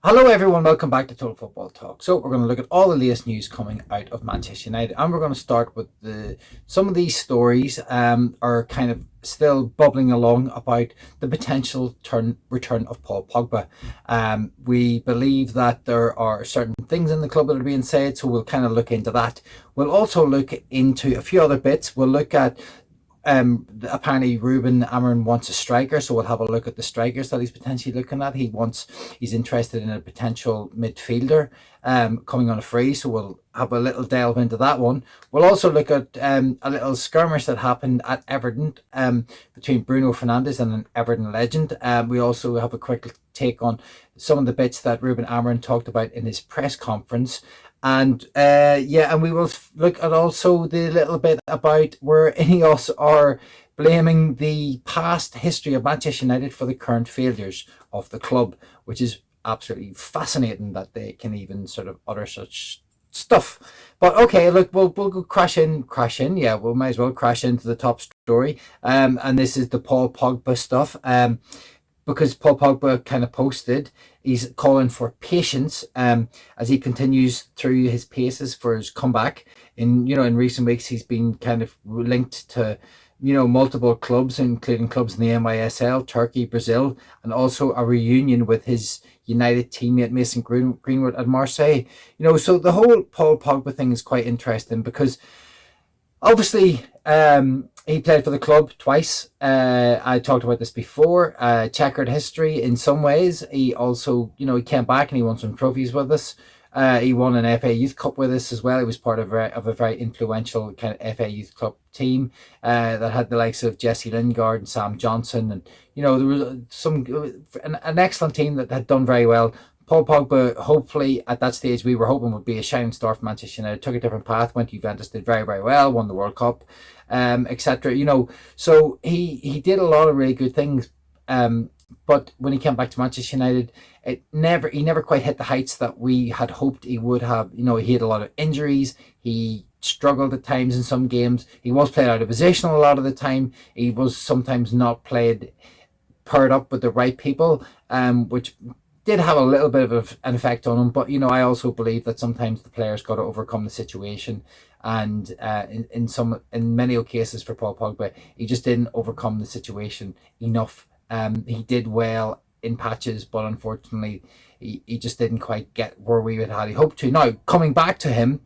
Hello everyone, welcome back to Total Football Talk. So we're going to look at all the latest news coming out of Manchester United, and we're going to start with some of these stories are kind of still bubbling along about the potential return of Paul Pogba. We believe that there are certain things in the club that are being said, so we'll kind of look into that. We'll also look into a few other bits. We'll look at apparently Rubin Amorim wants a striker, so we'll have a look at the strikers that he's potentially looking at. He's interested in a potential midfielder coming on a free, so we'll have a little delve into that one. We'll also look at a little skirmish that happened at Everton between Bruno Fernandes and an Everton legend. We also have a quick take on some of the bits that Rubin Amorim talked about in his press conference. And we will look at also the little bit about where Ineos are blaming the past history of Manchester United for the current failures of the club, which is absolutely fascinating that they can even sort of utter such stuff. But okay, look, we'll go crash in. Yeah, we might as well crash into the top story. And this is the Paul Pogba stuff. Because Paul Pogba kind of posted, he's calling for patience as he continues through his paces for his comeback. In recent weeks, he's been kind of linked to multiple clubs, including clubs in the NYSL, Turkey, Brazil, and also a reunion with his United teammate Mason Greenwood at Marseille. So the whole Paul Pogba thing is quite interesting because obviously, he played for the club twice. I talked about this before. Checkered history in some ways. He also, he came back and he won some trophies with us. He won an FA Youth Cup with us as well. He was part of a very influential kind of FA Youth Cup team that had the likes of Jesse Lingard and Sam Johnson, and there was an excellent team that had done very well. Paul Pogba, hopefully at that stage, we were hoping would be a shining star for Manchester United. Took a different path, went to Juventus, did very, very well, won the World Cup, etc. So he did a lot of really good things. But when he came back to Manchester United, he never quite hit the heights that we had hoped he would have. He had a lot of injuries. He struggled at times in some games. He was played out of position a lot of the time. He was sometimes not paired up with the right people, which did have a little bit of an effect on him. But I also believe that sometimes the players got to overcome the situation, and in many cases for Paul Pogba, he just didn't overcome the situation enough. He did well in patches, but unfortunately, he just didn't quite get where we had hoped to. Now, coming back to him,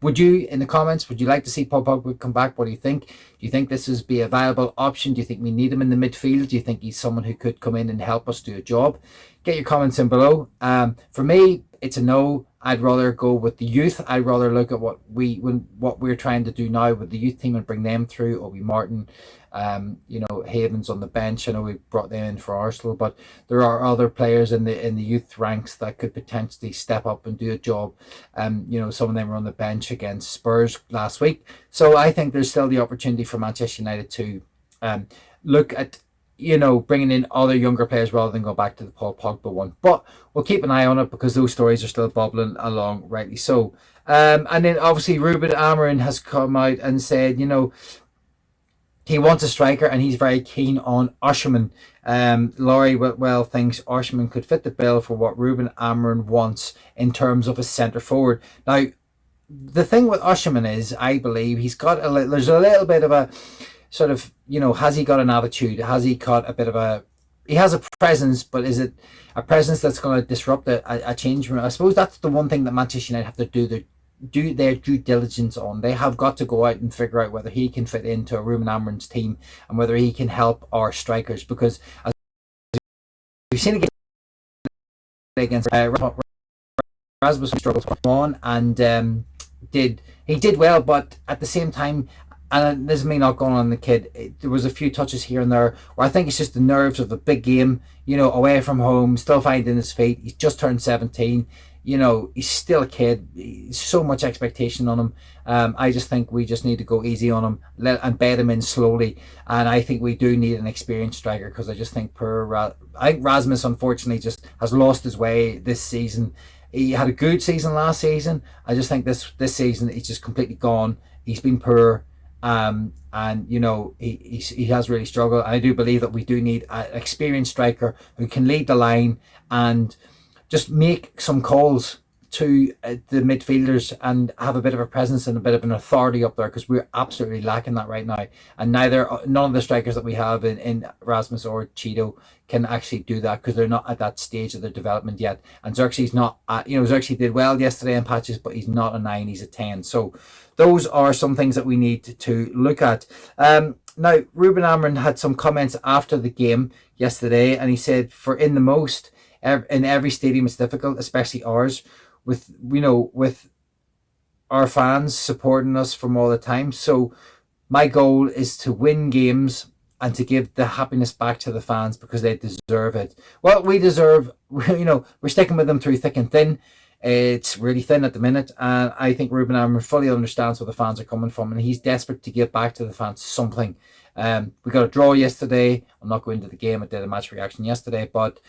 would you, in the comments, would you like to see Paul Pogba come back? What do you think? Do you think this would be a viable option? Do you think we need him in the midfield? Do you think he's someone who could come in and help us do a job? Get your comments in below. For me, it's a no. I'd rather go with the youth. I'd rather look at what we're trying to do now with the youth team and bring them through. Obi Martin, Havens on the bench. I know we brought them in for Arsenal, but there are other players in the youth ranks that could potentially step up and do a job. Some of them were on the bench against Spurs last week, so I think there's still the opportunity for Manchester United to look at bringing in other younger players rather than go back to the Paul Pogba one. But we'll keep an eye on it because those stories are still bubbling along, rightly so. And then obviously Rubin Amorim has come out and said, he wants a striker and he's very keen on Osimhen. Laurie Whitwell thinks Osimhen could fit the bill for what Rubin Amorim wants in terms of a centre forward. Now, the thing with Osimhen is, I believe there's a little bit of a sort of, has he got an attitude? Has he got a bit of he has a presence, but is it a presence that's going to disrupt a change room? I suppose that's the one thing that Manchester United have to do their due diligence on. They have got to go out and figure out whether he can fit into a Ruben Amorim's team and whether he can help our strikers, because as we've seen against Rasmus struggled on and he did well, but at the same time, and this is me not going on the kid, there was a few touches here and there where I think it's just the nerves of the big game, away from home, still finding his feet. He's just turned 17. He's still a kid. So much expectation on him. I just think we just need to go easy on him and bed him in slowly. And I think we do need an experienced striker, because I just think I think Rasmus unfortunately just has lost his way this season. He had a good season last season. I just think this season he's just completely gone. He's been poor. And he has really struggled. I do believe that we do need an experienced striker who can lead the line and just make some calls to the midfielders and have a bit of a presence and a bit of an authority up there, because we're absolutely lacking that right now. And none of the strikers that we have in Rasmus or Cheeto can actually do that, because they're not at that stage of their development yet. And Xerxes not, Xerxes did well yesterday in patches, but he's not a 9, he's a 10. So those are some things that we need to look at. Now, Rubin Amorim had some comments after the game yesterday, and he said, in every stadium it's difficult, especially ours, with our fans supporting us from all the time. So my goal is to win games and to give the happiness back to the fans, because they deserve it. Well, we deserve, we're sticking with them through thick and thin. It's really thin at the minute, and I think Rubin Amorim fully understands where the fans are coming from, and he's desperate to give back to the fans something. We got a draw yesterday. I'm not going into the game. I did a match reaction yesterday, but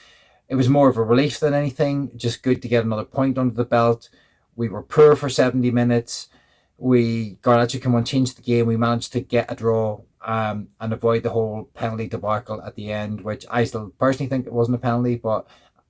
it was more of a relief than anything. Just good to get another point under the belt. We were poor for 70 minutes. Garnacho came on, changed the game. We managed to get a draw and avoid the whole penalty debacle at the end, which I still personally think it wasn't a penalty, but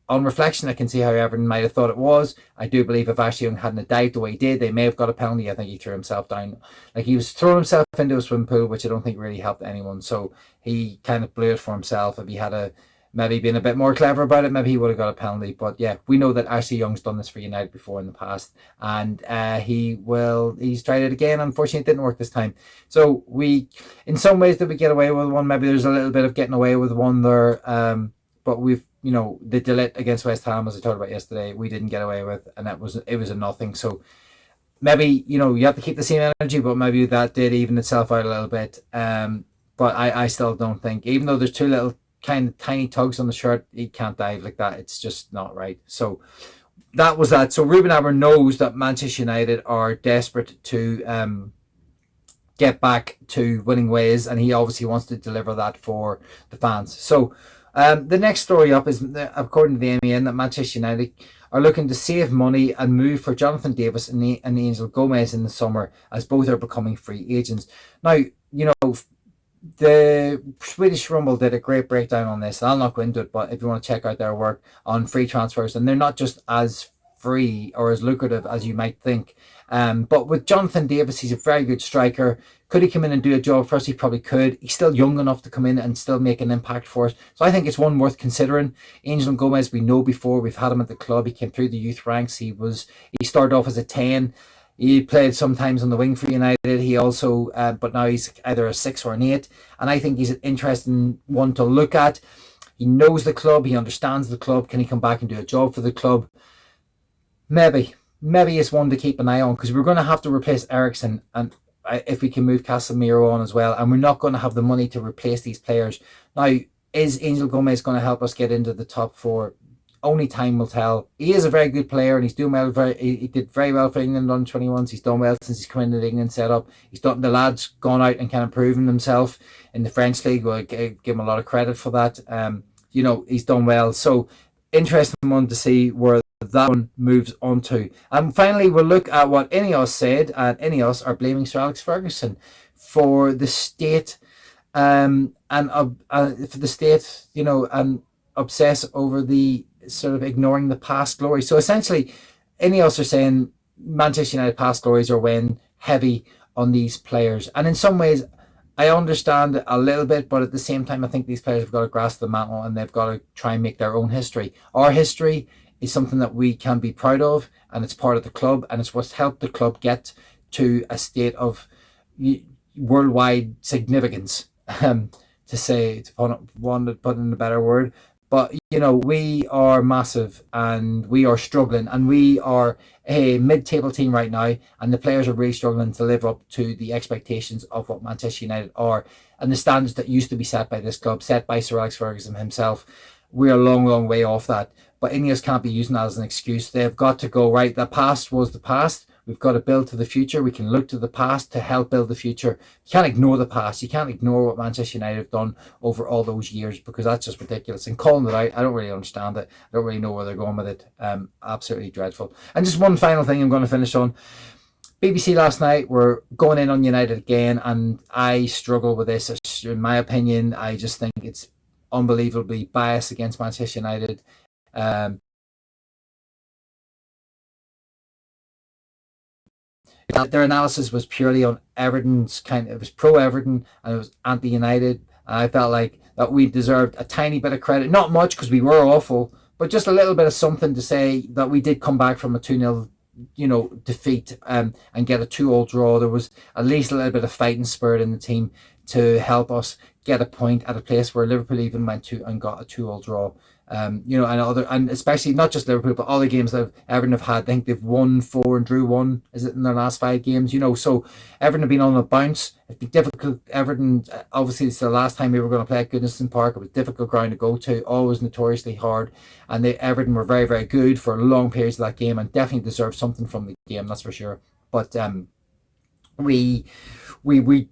on reflection, I can see how Everton might have thought it was. I do believe if Ashley Young hadn't dived the way he did, they may have got a penalty. I think he threw himself down. Like, he was throwing himself into a swimming pool, which I don't think really helped anyone. So he kind of blew it for himself. If he had maybe been a bit more clever about it, maybe he would have got a penalty. But yeah, we know that Ashley Young's done this for United before in the past, and he's tried it again. Unfortunately, it didn't work this time. So in some ways, did we get away with one? Maybe there's a little bit of getting away with one there, but the delete against West Ham, as I talked about yesterday, we didn't get away with, and it was a nothing. So maybe you have to keep the same energy, but maybe that did even itself out a little bit. But I still don't think, even though there's two little kind of tiny tugs on the shirt, he can't dive like that. It's just not right. So that was that. So Rubin Amorim knows that Manchester United are desperate to get back to winning ways, and he obviously wants to deliver that for the fans. So the next story up is, according to the MEN, that Manchester United are looking to save money and move for Johnathan Davies and Angel Gomez in the summer, as both are becoming free agents. Now, the Swedish Rumble did a great breakdown on this. I'll not go into it, but if you want to check out their work on free transfers, and they're not just as free or as lucrative as you might think. But with Johnathan Davies, he's a very good striker. Could he come in and do a job for us? He probably could. He's still young enough to come in and still make an impact for us. So I think it's one worth considering. Angel Gomez, we know before, we've had him at the club. He came through the youth ranks. He started off as a 10. He played sometimes on the wing for United. He also, but now he's either a 6 or an 8. And I think he's an interesting one to look at. He knows the club. He understands the club. Can he come back and do a job for the club? Maybe it's one to keep an eye on, because we're going to have to replace Eriksen, and if we can move Casemiro on as well, and we're not going to have the money to replace these players. Now, is Angel Gomez going to help us get into the top 4? Only time will tell. He is a very good player, and he's doing well. He did very well for England on 21s. He's done well since he's come into the England setup. The lad's gone out and kind of proven himself in the French league. We'll give him a lot of credit for that. He's done well. So interesting one to see where that one moves on to. And finally, we'll look at what Ineos said, and Ineos are blaming Sir Alex Ferguson for the state, and obsess over the sort of ignoring the past glory. So essentially, Ineos are saying Manchester United past glories are weighing heavy on these players, and in some ways, I understand it a little bit, but at the same time, I think these players have got to grasp the mantle and they've got to try and make their own history. Our history is something that we can be proud of, and it's part of the club, and it's what's helped the club get to a state of worldwide significance, to put in a better word. But, we are massive, and we are struggling, and we are a mid-table team right now, and the players are really struggling to live up to the expectations of what Manchester United are, and the standards that used to be set by this club, set by Sir Alex Ferguson himself. We're a long, long way off that. But Ineos can't be using that as an excuse. They've got to go, right, the past was the past. We've got to build to the future. We can look to the past to help build the future. You can't ignore the past. You can't ignore what Manchester United have done over all those years, because that's just ridiculous. And calling it out, I don't really understand it. I don't really know where they're going with it. Absolutely dreadful. And just one final thing I'm going to finish on. BBC last night were going in on United again, and I struggle with this. In my opinion, I just think it's unbelievably biased against Manchester United. Their analysis was purely on Everton's it was pro Everton and it was anti United. And I felt like that we deserved a tiny bit of credit, not much because we were awful, but just a little bit of something to say that we did come back from a 2-0 defeat, and get a 2-2 draw. There was at least a little bit of fighting spirit in the team to help us get a point at a place where Liverpool even went to and got a 2-2 draw. And especially not just Liverpool, but all the games that Everton have had. I think they've won 4 and drew 1. Is it in their last 5 games? So Everton have been on a bounce. It's been difficult. Everton, obviously, it's the last time we were going to play at Goodison Park. It was difficult ground to go to, always notoriously hard. And Everton were very, very good for long periods of that game and definitely deserved something from the game. That's for sure. But we the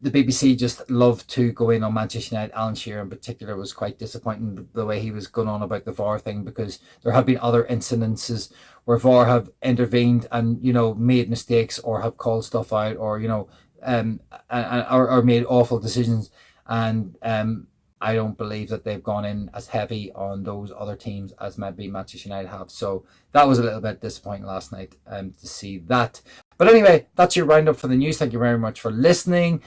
BBC just loved to go in on Manchester United. Alan Shearer in particular was quite disappointing the way he was going on about the VAR thing, because there have been other incidences where VAR have intervened and made mistakes or have called stuff out, or or made awful decisions, and I don't believe that they've gone in as heavy on those other teams as maybe Manchester United have. So that was a little bit disappointing last night, to see that. But anyway, that's your roundup for the news. Thank you very much for listening.